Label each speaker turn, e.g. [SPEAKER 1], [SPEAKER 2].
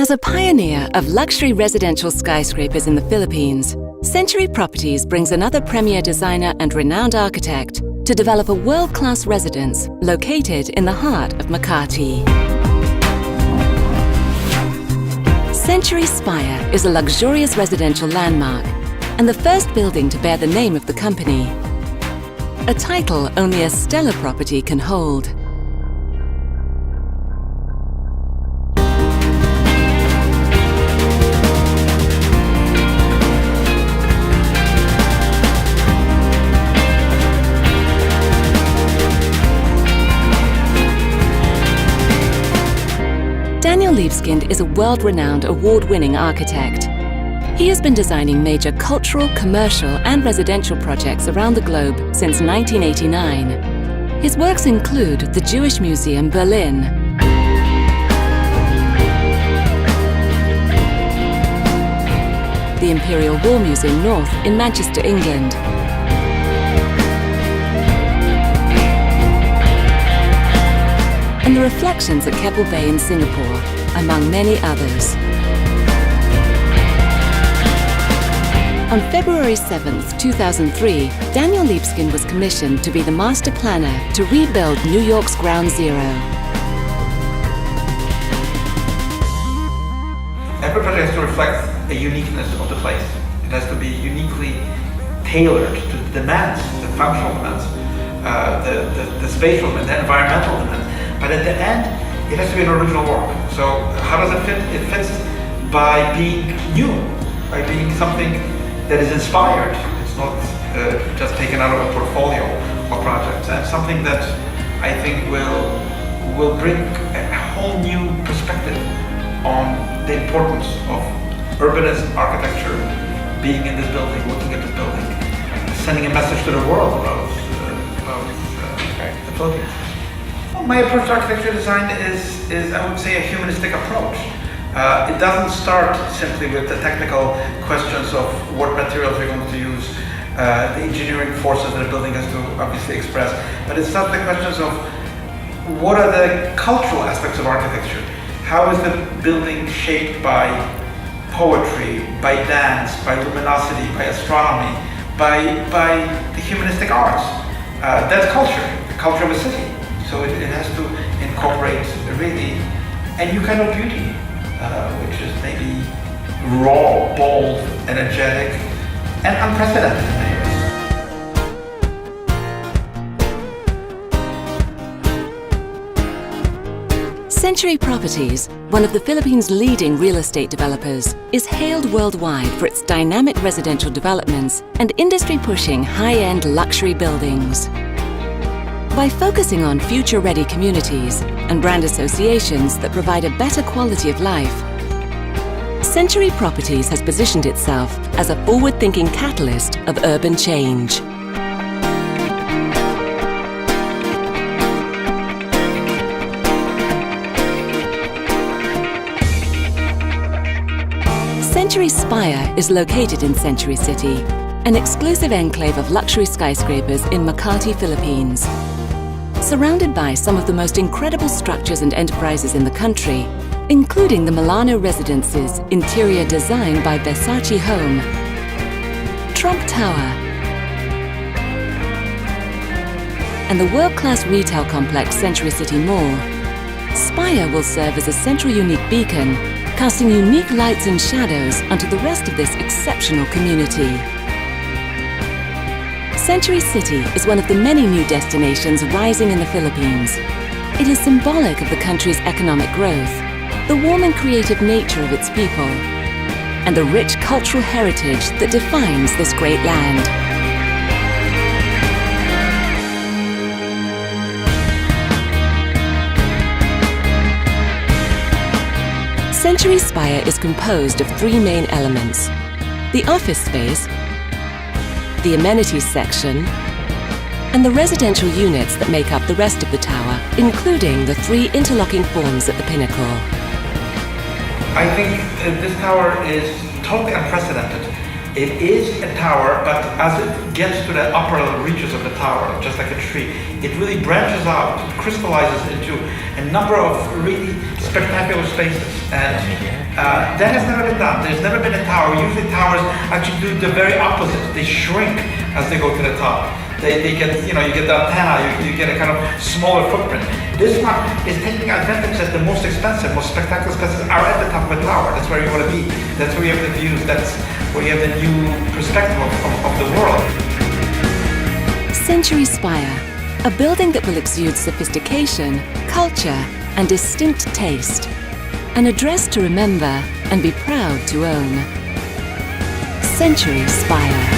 [SPEAKER 1] As a pioneer of luxury residential skyscrapers in the Philippines, Century Properties brings another premier designer and renowned architect to develop a world-class residence located in the heart of Makati. Century Spire is a luxurious residential landmark and the first building to bear the name of the company, a title only a stellar property can hold. Libeskind is a world-renowned, award-winning architect. He has been designing major cultural, commercial and residential projects around the globe since 1989. His works include the Jewish Museum, Berlin, the Imperial War Museum North in Manchester, England, and the Reflections at Keppel Bay in Singapore, among many others. On February 7th, 2003, Daniel Libeskind was commissioned to be the master planner to rebuild New York's Ground Zero.
[SPEAKER 2] Every project has to reflect a uniqueness of the place. It has to be uniquely tailored to the demands, the functional demands, the spatial and the environmental demands. But at the end, it has to be an original work. So how does it fit? It fits by being new, by being something that is inspired. It's not just taken out of a portfolio of projects. And something that I think will bring a whole new perspective on the importance of urbanism, architecture, being in this building, looking at this building, sending a message to the world about the Philippines. My approach to architecture design is, I would say, a humanistic approach. It doesn't start simply with the technical questions of what materials we're going to use, the engineering forces that a building has to obviously express, but it starts with the questions of what are the cultural aspects of architecture? How is the building shaped by poetry, by dance, by luminosity, by astronomy, by the humanistic arts? That's culture, the culture of a city. So it has to incorporate really a new kind of beauty, which is maybe raw, bold, energetic, and unprecedented.
[SPEAKER 1] Century Properties, one of the Philippines' leading real estate developers, is hailed worldwide for its dynamic residential developments and industry-pushing high-end luxury buildings. By focusing on future-ready communities and brand associations that provide a better quality of life, Century Properties has positioned itself as a forward-thinking catalyst of urban change. Century Spire is located in Century City, an exclusive enclave of luxury skyscrapers in Makati, Philippines. Surrounded by some of the most incredible structures and enterprises in the country, including the Milano Residence's interior design by Versace Home, Trump Tower, and the world-class retail complex Century City Mall, Spire will serve as a central unique beacon, casting unique lights and shadows onto the rest of this exceptional community. Century City is one of the many new destinations rising in the Philippines. It is symbolic of the country's economic growth, the warm and creative nature of its people, and the rich cultural heritage that defines this great land. Century Spire is composed of three main elements: the office space, the amenities section, and the residential units that make up the rest of the tower, including the three interlocking forms at the pinnacle.
[SPEAKER 2] I think this tower is totally unprecedented. It is a tower, but as it gets to the upper reaches of the tower, just like a tree, it really branches out, crystallizes into a number of really spectacular spaces. And That has never been done. There's never been a tower. Usually towers actually do the very opposite. They shrink as they go to the top. They get, you get the antenna, you get a kind of smaller footprint. This one is taking advantage that the most expensive, most spectacular spaces are at the top of a tower. That's where you want to be. That's where you have the views. That's where you have the new perspective of the world.
[SPEAKER 1] Century Spire, a building that will exude sophistication, culture, and distinct taste. An address to remember and be proud to own. Century Spire.